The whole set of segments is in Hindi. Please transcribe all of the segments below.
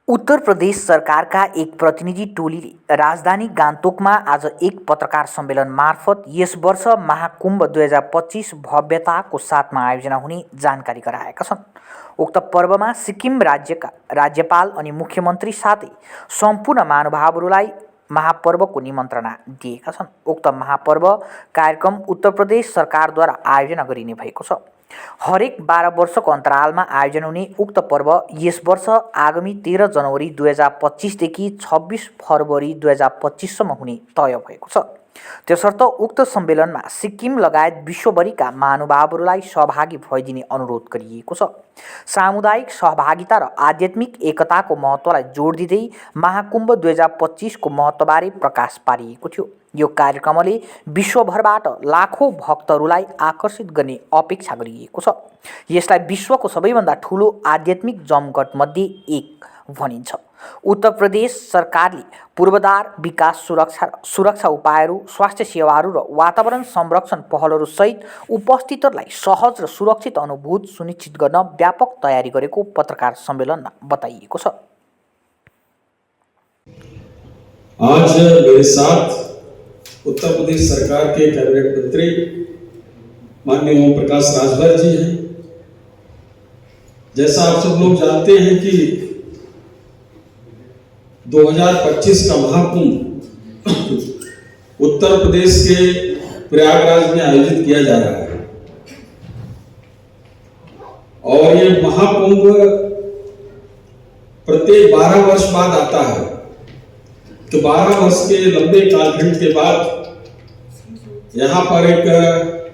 उत्तर प्रदेश सरकारका एक प्रतिनिधि टोलीले राजधानी गान्तोकमा आज एक पत्रकार सम्मेलन मार्फत यस वर्ष महाकुम्भ 2025 भव्यताको साथमा आयोजना हुने जानकारी गराएका छन्। उक्त पर्वमा सिक्किम राज्यका राज्यपाल अनि मुख्यमन्त्री साथै सम्पूर्ण महानुभावहरूलाई महापर्वको निमन्त्रणा दिएका छन्। उक्त महापर्व कार्यक्रम उत्तर प्रदेश सरकारद्वारा आयोजना गरिने भएको छ। हरेक 12 वर्षको अन्तरालमा आयोजना हुने उक्त पर्व यस वर्ष आगामी 13 जनवरी 2025 देखि 26 फरवरी 2025 सम्म हुने तय भएको छ। त्यसर्थ उक्त सम्मेलनमा सिक्किम लगायत विश्वभरिका महानुभावहरूलाई सहभागी भइदिने अनुरोध गरिएको छ। सामुदायिक सहभागिता र आध्यात्मिक एकताको महत्त्वलाई जोड दिँदै महाकुम्भ 2025 को महत्त्वबारे प्रकाश पारिएको थियो। यो कार्यक्रमले विश्वभरबाट लाखौं भक्तहरूलाई आकर्षित गर्ने अपेक्षा गरिएको छ। यसलाई विश्वको सबैभन्दा ठूलो आध्यात्मिक जमघटमध्ये एक भनिन्छ। उत्तर प्रदेश सरकारले पूर्वाधार विकास सुरक्षा उपायहरू, स्वास्थ्य सेवाहरू र वातावरण संरक्षण पहलहरू सहित उपस्थितहरूलाई सहज र सुरक्षित अनुभूति सुनिश्चित गर्न व्यापक तयारी गरेको पत्रकार सम्मेलनमा बताइएको छ। आज मेरे साथ उत्तर प्रदेश सरकार के कैबिनेट मंत्री माननीय ओम प्रकाश राजभर जी हैं। जैसा आप सब लोग जानते हैं कि 2025 का महाकुंभ उत्तर प्रदेश के प्रयागराज में आयोजित किया जा रहा है और ये महाकुंभ प्रत्येक 12 वर्ष बाद आता है। तो 12 वर्ष के लंबे कालखंड के बाद यहाँ पर एक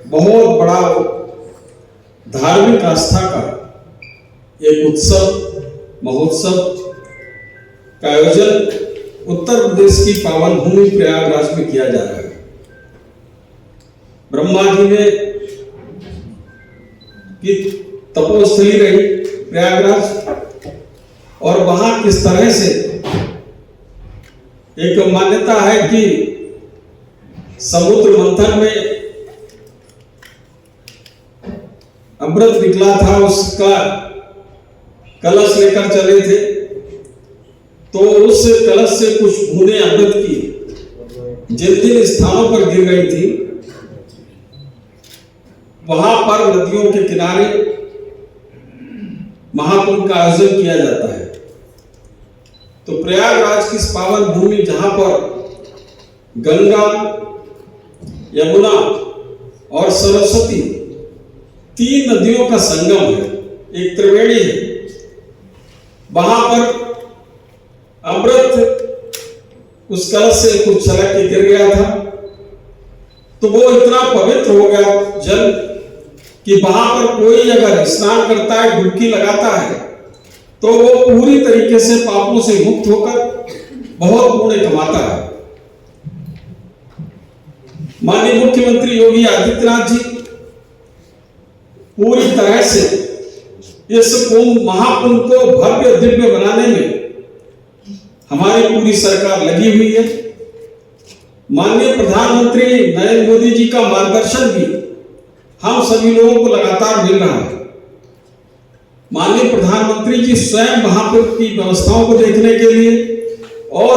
बहुत बड़ा धार्मिक आस्था का एक उत्सव महोत्सव का आयोजन उत्तर प्रदेश की पावन भूमि प्रयागराज में किया जा रहा है। ब्रह्मा जी ने की तपोस्थली रही प्रयागराज और वहां किस तरह से एक मान्यता है कि समुद्र मंथन में अमृत निकला था, उसका कलश लेकर चले थे तो उस कलश से कुछ बूंदें अमृत की जिन जिन स्थानों पर गिर गई थी वहां पर नदियों के किनारे महाकुंभ का आयोजन किया जाता है। तो प्रयागराज की पावन भूमि जहां पर गंगा, यमुना और सरस्वती तीन नदियों का संगम है, एक त्रिवेणी है, वहां पर अमृत उस कलश से कुछ छलक के गिर गया था तो वो इतना पवित्र हो गया जल कि वहां पर कोई अगर स्नान करता है, डुबकी लगाता है तो वो पूरी तरीके से पापों से मुक्त होकर बहुत पुण्य कमाता है। माननीय मुख्यमंत्री योगी आदित्यनाथ जी पूरी तरह से इस कुंभ महाकुंभ को भव्य दिव्य बनाने में हमारी पूरी सरकार लगी हुई है। माननीय प्रधानमंत्री नरेंद्र मोदी जी का मार्गदर्शन भी हम सभी लोगों को लगातार मिल रहा है। माननीय प्रधानमंत्री जी स्वयं महाकुंभ की व्यवस्थाओं को देखने के लिए और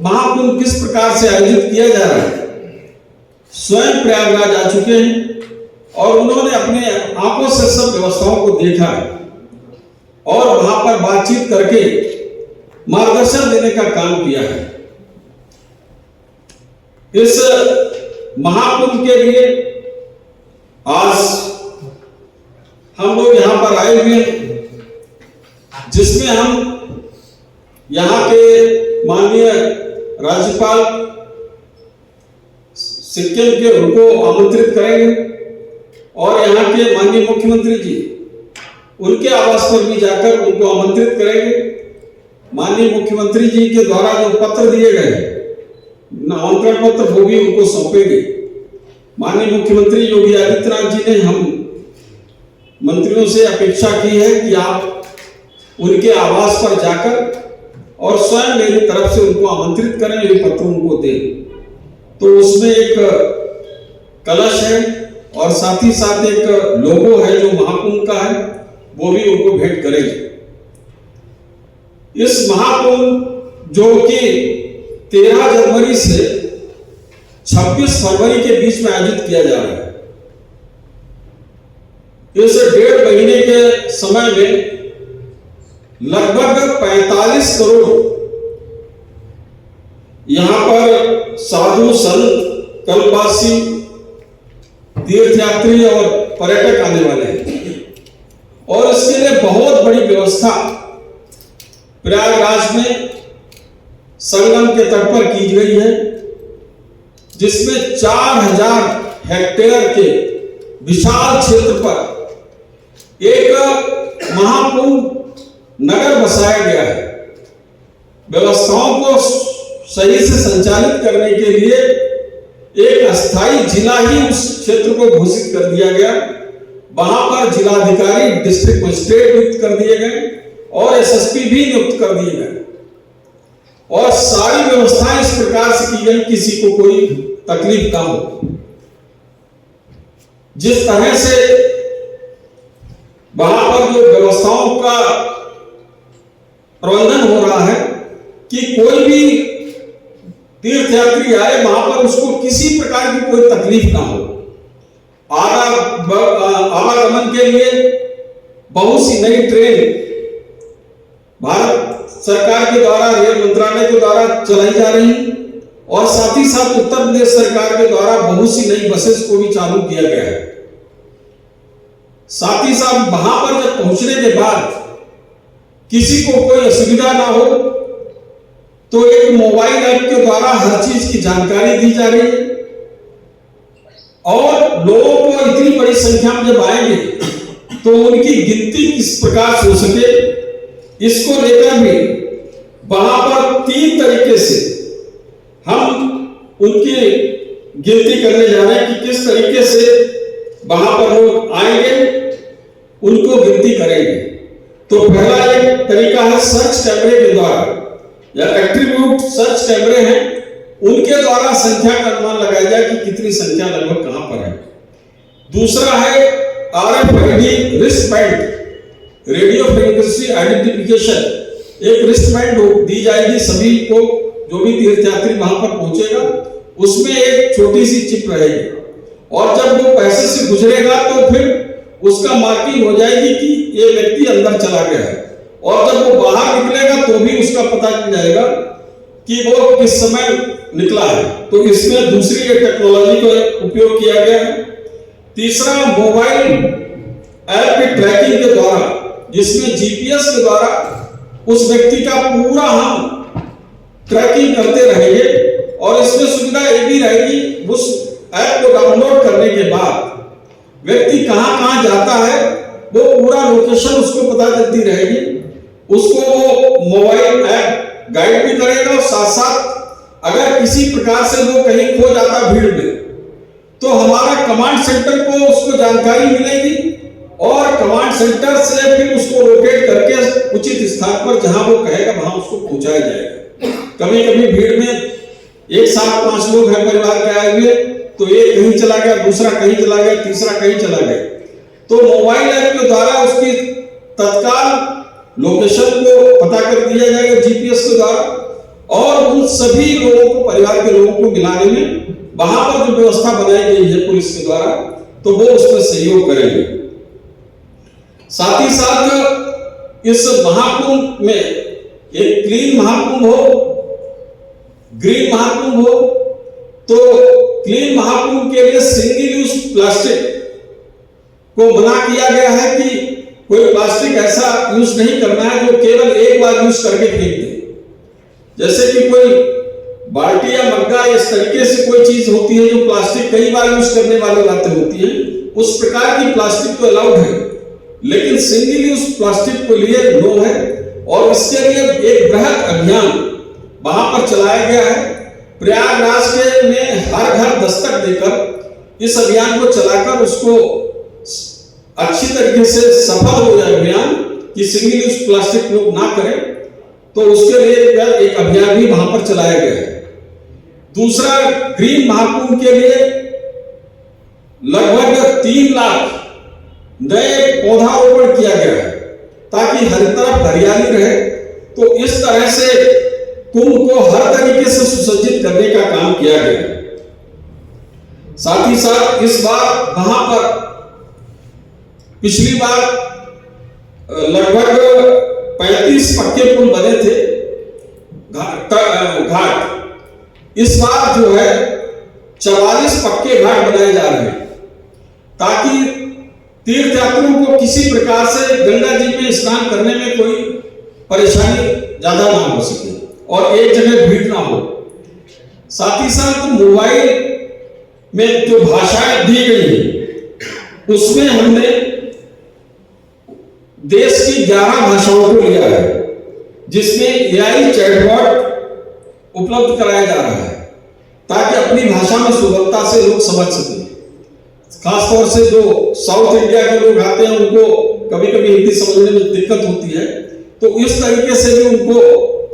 महाकुंभ किस प्रकार से आयोजित किया जा रहा है स्वयं प्रयागराज आ चुके हैं और उन्होंने अपने आंखों से सब व्यवस्थाओं को देखा है और वहां पर बातचीत करके मार्गदर्शन देने का काम किया है। इस महाकुंभ के लिए आज हम लोग यहां पर आए हुए हैं जिसमें हम यहां के माननीय राज्यपाल सिक्किम के उनको आमंत्रित करेंगे और यहाँ के माननीय मुख्यमंत्री जी उनके आवास पर भी जाकर उनको आमंत्रित करेंगे। माननीय मुख्यमंत्री जी के द्वारा जो पत्र दिए गए आमंत्रण पत्र वो भी उनको सौंपेंगे। माननीय मुख्यमंत्री योगी आदित्यनाथ जी ने हम मंत्रियों से अपेक्षा की है कि आप उनके आवास पर जाकर और स्वयं मेरी तरफ से उनको आमंत्रित करें, ये पत्र उनको दें। तो उसमें एक कलश है और साथ ही साथ एक लोगो है जो महाकुंभ का है, वो भी उनको भेंट करेंगे। इस महाकुंभ जो कि 13 जनवरी से 26 फरवरी के बीच में आयोजित किया जा रहा है, इस 1.5 महीने के समय में लगभग 45 करोड़ यहां पर साधु संत कल्पवासी तीर्थयात्री और पर्यटक आने वाले हैं। और इसके लिए बहुत बड़ी व्यवस्था प्रयागराज में संगम के तट पर की गई है, जिसमें 4000 हेक्टेयर के विशाल क्षेत्र पर एक महाकुंभ नगर बसाया गया है। व्यवस्थाओं को सही से संचालित करने के लिए एक अस्थायी जिला ही उस क्षेत्र को घोषित कर दिया गया। वहां पर जिलाधिकारी, डिस्ट्रिक्ट मजिस्ट्रेट नियुक्त कर दिए गए और एसएसपी भी नियुक्त कर दिए गए और सारी व्यवस्थाएं इस प्रकार से की गई किसी को कोई तकलीफ ना हो। जिस तरह से वहां पर जो व्यवस्थाओं का प्रबंधन हो रहा है कि कोई भी तीर्थयात्री आए वहां पर उसको किसी प्रकार की कोई तकलीफ ना हो। आवागमन के लिए बहुत सी नई ट्रेन भारत सरकार के द्वारा, रेल मंत्रालय के द्वारा चलाई जा रही और साथ ही साथ उत्तर प्रदेश सरकार के द्वारा बहुत सी नई बसेस को भी चालू किया गया है। साथ ही साथ वहां पर जब पहुंचने के बाद किसी को कोई असुविधा ना हो तो एक मोबाइल ऐप के द्वारा हर चीज की जानकारी दी जा रही है और लोगों को इतनी बड़ी संख्या में जब आएंगे तो उनकी गिनती किस प्रकार से हो सके, इसको लेकर भी वहां पर 3 तरीके से हम उनकी गिनती करने जा रहे हैं कि किस तरीके से वहां पर लोग आएंगे, उनको गिनती करेंगे। तो पहला एक तरीका है सर्च कैमरे के द्वारा या एट्रीब्यूट सर्च कैमरे हैं, उनके द्वारा संख्या का अनुमान लगाया जाए कि कितनी संख्या लगभग कहां पर है। दूसरा है RFID wrist band, radio frequency identification, एक रिस्ट बैंड दी जाएगी सभी को, जो भी तीर्थयात्री वहां पर पहुंचेगा उसमें एक छोटी सी चिप रहेगी और जब वो पैसे से गुजरेगा तो फिर उसका मार्किंग हो जाएगी कि ये व्यक्ति अंदर चला गया है और जब वो बाहर निकलेगा तो भी उसका पता चल जाएगा कि वो किस समय निकला है। तो इसमें दूसरी एक टेक्नोलॉजी का उपयोग किया गया है। तीसरा मोबाइल ऐप की ट्रैकिंग के द्वारा, जिसमें जीपीएस के द्वारा उस व्यक्ति का पूरा हम ट्रैकिंग करते रहेंगे और इसमें सुविधा ये भी रहेगी उस ऐप को डाउनलोड करने के बाद व्यक्ति कहां कहां जाता है वो पूरा लोकेशन उसको पता चलती रहेगी। उसको वो मोबाइल ऐप गाइड भी करेगा और साथ साथ अगर किसी प्रकार से वो कहीं खो जाता भीड़ में तो हमारा कमांड सेंटर को उसको जानकारी मिलेगी और कमांड सेंटर से फिर उसको लोकेट करके उचित स्थान पर जहां वो कहेगा वहां उसको पहुंचाया जाएगा। कभी कभी भीड़ में एक साथ 5 लोग हैं परिवार के आए हुए, तो एक कहीं चला गया, दूसरा कहीं चला गया, तीसरा कहीं चला गया, तो मोबाइल ऐप के द्वारा उसकी तत्काल लोकेशन को पता कर दिया जाएगा जीपीएस के द्वारा और उन सभी लोगों को, परिवार के लोगों को मिलाने में वहां पर जो व्यवस्था बनाई गई है पुलिस के द्वारा तो वो उसमें सहयोग करेंगे। साथ ही साथ इस महाकुंभ में एक क्लीन महाकुंभ हो, ग्रीन महाकुंभ हो, तो क्लीन महाकुंभ के लिए सिंगल यूज प्लास्टिक को मना किया गया है कि कोई प्लास्टिक ऐसा यूज नहीं करना है जो केवल एक बार यूज करके फेंक दे। जैसे कि कोई बाल्टी या मग्गा इस तरीके से कोई चीज होती है जो प्लास्टिक कई बार यूज करने वाली बातें होती है, उस प्रकार की प्लास्टिक तो अलाउड है, लेकिन सिंगल यूज प्लास्टिक को लिए नो है। और इसके लिए एक बृहद अभियान वहां पर चलाया गया है। प्रयागराज के में हर घर दस्तक देकर इस अभियान को चलाकर उसको अच्छी तरीके से सफल हो जाए अभियान कि सिंगल यूज प्लास्टिक लोग ना करें, तो उसके लिए एक अभियान भी वहां पर चलाया गया है। दूसरा, ग्रीन महाकुंभ के लिए लगभग 3 लाख नए पौधारोपण किया गया है ताकि हर तरफ हरियाली रहे तो इस तरह से कुंभ को हर तरीके से सुसज्जित करने का काम किया गया। साथ ही साथ इस बार वहां पर पिछली बार लगभग 35 पक्के पुल बने थे घाट, इस बार जो है 44 पक्के घाट बनाए जा रहे हैं, ताकि तीर्थयात्रियों को किसी प्रकार से गंगा जी में स्नान करने में कोई परेशानी ज्यादा ना हो सके और एक जगह भीड़ ना हो। साथ ही साथ मोबाइल में जो भाषाएं दी गई है उसमें हमने देश की 11 भाषाओं को लिया है, जिसमें AI चैटबॉट उपलब्ध कराया जा रहा है, ताकि अपनी भाषा में सुलभता से लोग समझ सकें। खासतौर से जो साउथ इंडिया के लोग आते हैं उनको कभी कभी हिंदी समझने में दिक्कत होती है, तो इस तरीके से भी उनको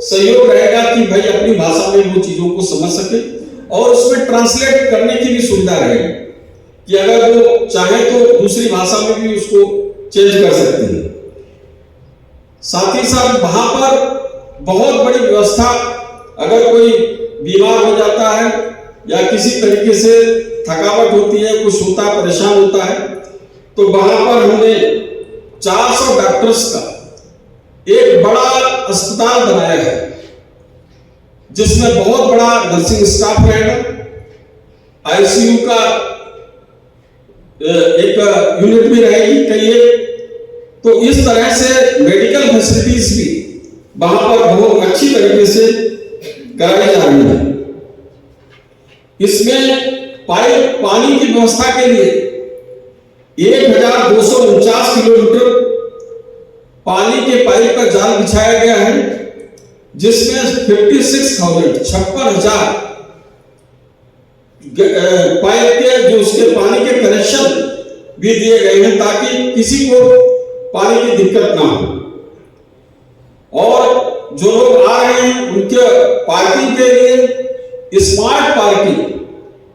सहयोग रहेगा कि भाई अपनी भाषा में वो चीजों को समझ सके, और उसमें ट्रांसलेट करने की भी सुविधा रहेगी कि अगर वो चाहे तो दूसरी भाषा में भी उसको चेंज कर सकते हैं। साथ ही साथ वहां पर बहुत बड़ी व्यवस्था, अगर कोई बीमार हो जाता है या किसी तरीके से थकावट होती है, कुछ होता है, परेशान होता है, तो वहां पर हमने 400 डॉक्टर्स का एक बड़ा अस्पताल बनाया है, जिसमें बहुत बड़ा नर्सिंग स्टाफ रहेगा, ICU का एक यूनिट भी रहेगी कई एक। तो इस तरह से मेडिकल फैसिलिटीज भी वहां पर बहुत अच्छी तरीके से कराई जा रही है। इसमें पानी की व्यवस्था के लिए 1249 किलोमीटर पानी के पाइप का जाल बिछाया गया है, जिसमें 56,000 पाइप के जो उसके पानी के कनेक्शन भी दिए गए हैं, ताकि किसी को पानी की दिक्कत ना हो। और जो लोग आ रहे हैं उनके पार्किंग के लिए स्मार्ट पार्किंग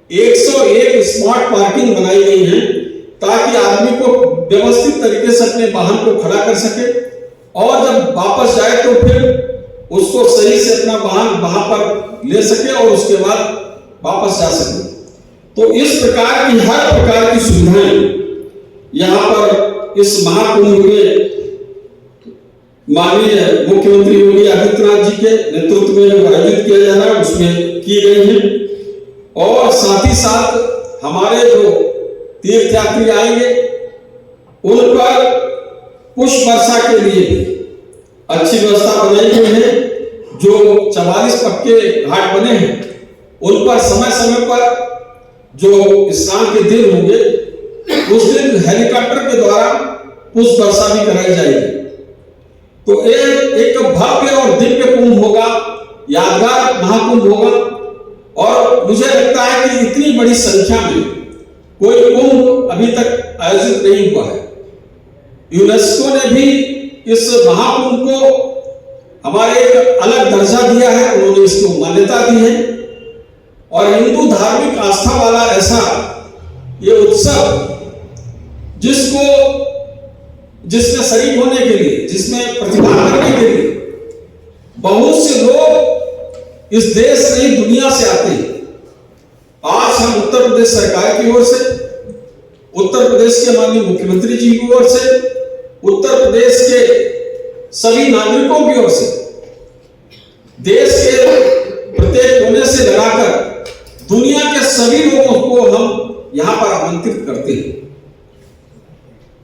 101 स्मार्ट पार्किंग बनाई गई है, ताकि आदमी को व्यवस्थित तरीके से अपने वाहन को खड़ा कर सके, और जब वापस जाए तो फिर उसको सही से अपना वाहन वहां पर ले सके और उसके बाद वापस जा सके। तो इस प्रकार की हर प्रकार की सुविधाएं यहाँ पर इस महाकुंभ में माननीय मुख्यमंत्री योगी आदित्यनाथ जी के नेतृत्व में आयोजित किया जा रहा है, उसमें की गई है। और साथ ही साथ हमारे जो तीर्थयात्री आएंगे उन पर पुष्प वर्षा के लिए अच्छी व्यवस्था बनाई गई है। जो 44 पक्के घाट बने हैं उन पर समय समय पर जो स्नान के दिन होंगे उस दिन हेलीकॉप्टर के द्वारा पुष्प वर्षा भी कराई जाएगी। तो एक भव्य और दिव्य कुंभ होगा, यादगार महाकुंभ होगा। और मुझे लगता है कि इतनी बड़ी संख्या में कोई कुंभ अभी तक आयोजित नहीं हुआ है। यूनेस्को ने भी इस महाकुंभ को हमारे एक अलग दर्जा दिया है, उन्होंने इसको मान्यता दी है। और हिंदू धार्मिक आस्था वाला ऐसा ये उत्सव जिसमें शरीक होने के लिए, जिसमें प्रतिभाग करने के लिए बहुत से लोग इस देश नहीं दुनिया से आते हैं। आज हम उत्तर प्रदेश सरकार की ओर से, उत्तर प्रदेश के माननीय मुख्यमंत्री जी की ओर से, उत्तर प्रदेश के सभी नागरिकों की ओर से, देश के प्रत्येक कोने से लगाकर दुनिया के सभी लोगों को हम यहां पर आमंत्रित करते हैं।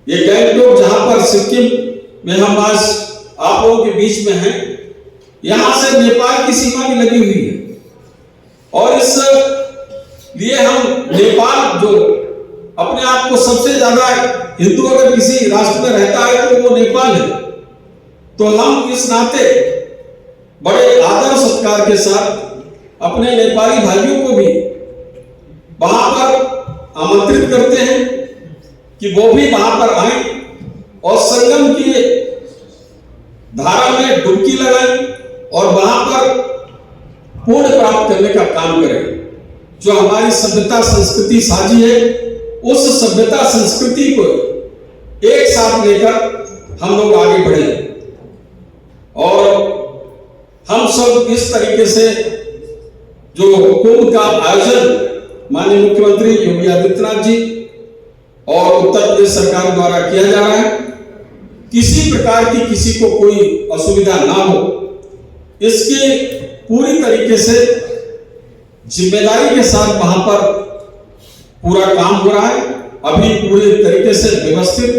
ये गैंगटॉक जहां पर सिक्किम में हम आज आप लोगों के बीच में हैं, यहां से नेपाल की सीमा भी लगी हुई है। और इस लिए हम नेपाल, जो अपने आप को सबसे ज्यादा हिंदू अगर किसी राष्ट्र में रहता है तो वो नेपाल है, तो हम इस नाते बड़े आदर सत्कार के साथ अपने नेपाली भाइयों को भी वहां पर आमंत्रित करते हैं कि वो भी वहां पर आए और संगम की धारा में डुबकी लगाएं और वहां पर पूर्ण प्राप्त करने का काम करें। जो हमारी सभ्यता संस्कृति साझी है, उस सभ्यता संस्कृति को एक साथ लेकर हम लोग आगे बढ़े। और हम सब इस तरीके से जो कुंभ का आयोजन माननीय मुख्यमंत्री योगी आदित्यनाथ जी और उत्तर प्रदेश सरकार द्वारा किया जा रहा है, किसी प्रकार की किसी को कोई असुविधा ना हो, इसके पूरी तरीके से जिम्मेदारी के साथ वहां पर पूरा काम हो रहा है। अभी पूरे तरीके से व्यवस्थित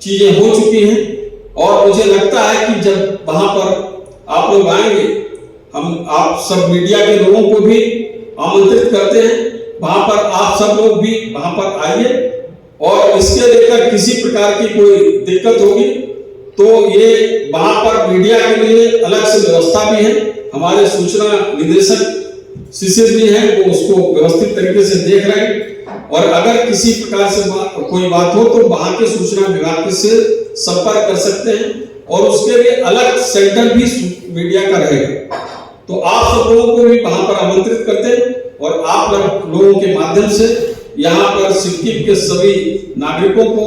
चीजें हो चुकी हैं और मुझे लगता है कि जब वहां पर आप लोग आएंगे, हम आप सब मीडिया के लोगों को भी आमंत्रित करते हैं, वहां पर आप सब लोग भी वहां पर आइए और इसके लेकर किसी प्रकार की कोई दिक्कत होगी तो ये वहां पर मीडिया के लिए अलग से व्यवस्था भी है। हमारे सूचना निदेशक शिशिर जी हैं, वो उसको व्यवस्थित तरीके से देख रहे हैं और अगर किसी प्रकार से कोई बात हो तो वहां के सूचना विभाग से संपर्क कर सकते हैं और उसके लिए अलग सेंटर भी मीडिया का रहेगा। तो आप सब लोगों को भी वहां पर आमंत्रित करते हैं और आप लोगों के माध्यम से यहाँ पर सिक्किम के सभी नागरिकों को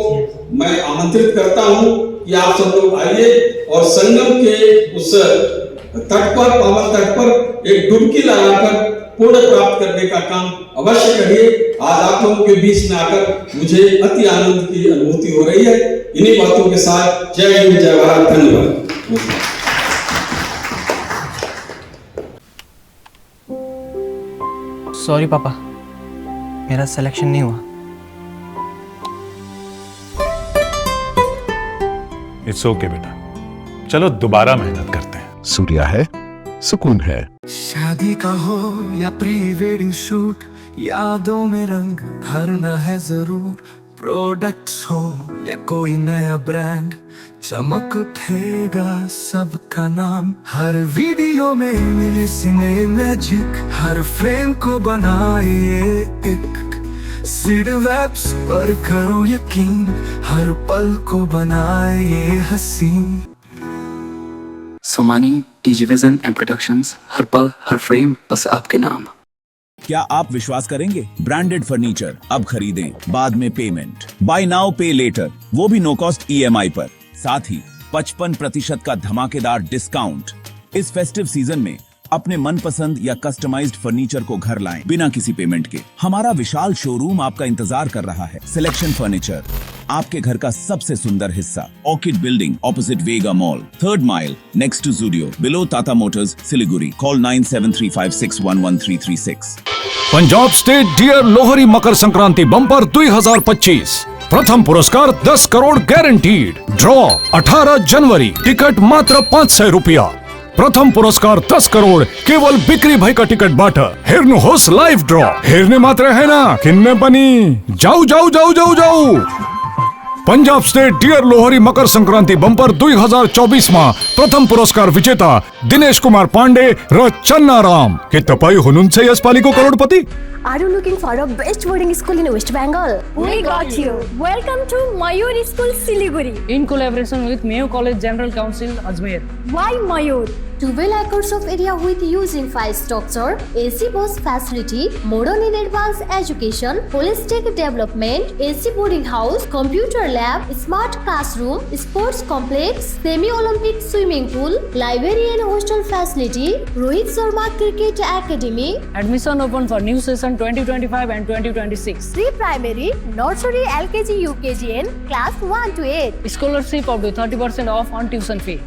मैं आमंत्रित करता हूँ कि आप सब लोग आइए और संगम के उस तट पर, पावन तट पर एक डुबकी लगाकर पुण्य प्राप्त करने का काम अवश्य करिए। आज आप लोगों के बीच में आकर मुझे अति आनंद की अनुभूति हो रही है। इन्हीं बातों के साथ जय हिंद, जय भारत, धन्यवाद। सॉरी पापा, मेरा सिलेक्शन नहीं हुआ। इट्स ओके बेटा, चलो दोबारा मेहनत करते हैं। सूर्या है, सुकून है। शादी का हो या प्री वेडिंग शूट, यादों में रंग भरना है जरूर। प्रोडक्ट्स हो या कोई नया ब्रांड, चमक उठेगा सबका नाम। हर वीडियो में मिले सिने मैजिक, हर फ्रेम को बनाए एक सीड वेब्स पर करो यकीन, हर पल को बनाए हसीन। Somani, TG vision and productions, हर पल हर फ्रेम बस आपके नाम। क्या आप विश्वास करेंगे? ब्रांडेड फर्नीचर अब खरीदें, बाद में पेमेंट। बाय नाउ पे लेटर, वो भी नो कॉस्ट EMI पर। साथ ही 55% का धमाकेदार डिस्काउंट। इस फेस्टिव सीजन में अपने मनपसंद या कस्टमाइज्ड फर्नीचर को घर लाएं बिना किसी पेमेंट के। हमारा विशाल शोरूम आपका इंतजार कर रहा है। सिलेक्शन फर्नीचर, आपके घर का सबसे सुंदर हिस्सा। Orchid building opposite Vega mall, 3rd mile next to Zudio, below Tata motors, Siliguri. Call 9735611336। Punjab state dear Lohri Makar Sankranti bumper 2025। प्रथम पुरस्कार 10 करोड़ गारंटीड। ड्रॉ 18 जनवरी। टिकट मात्र 500 रुपया। प्रथम पुरस्कार 10 करोड़ केवल बिक्री भाई का टिकट बाटा। हेर्नु होस् लाइव ड्रॉ। हेर्ने मात्र हैन, किन्ने पनि। जाऊ जाऊ जाऊ जाऊ जाऊ। Punjab state dear Lohri Makar Sankranti bumper 2024 मा प्रथम पुरस्कार विजेता दिनेश कुमार पाण्डे र चन्ना राम। के तपाई हुनुहुन्छ यसपालिको करोडपति? Are you looking for a best boarding school in West Bengal? We got you. Welcome to Mayur School, Siliguri. In collaboration with Mayo College General Council, Ajmer. Why Mayur? 12 acres of area with using 5 structure, AC bus facility, modern and advanced education, holistic development, AC boarding house, computer lab, smart classroom, sports complex, semi-Olympic swimming pool, library and hostel facility, Rohit Sharma Cricket Academy. Admission open for new session 2025 and 2026. Pre-primary, nursery, LKG, UKG and class 1 to 8. Scholarship up to 30% off on tuition fee.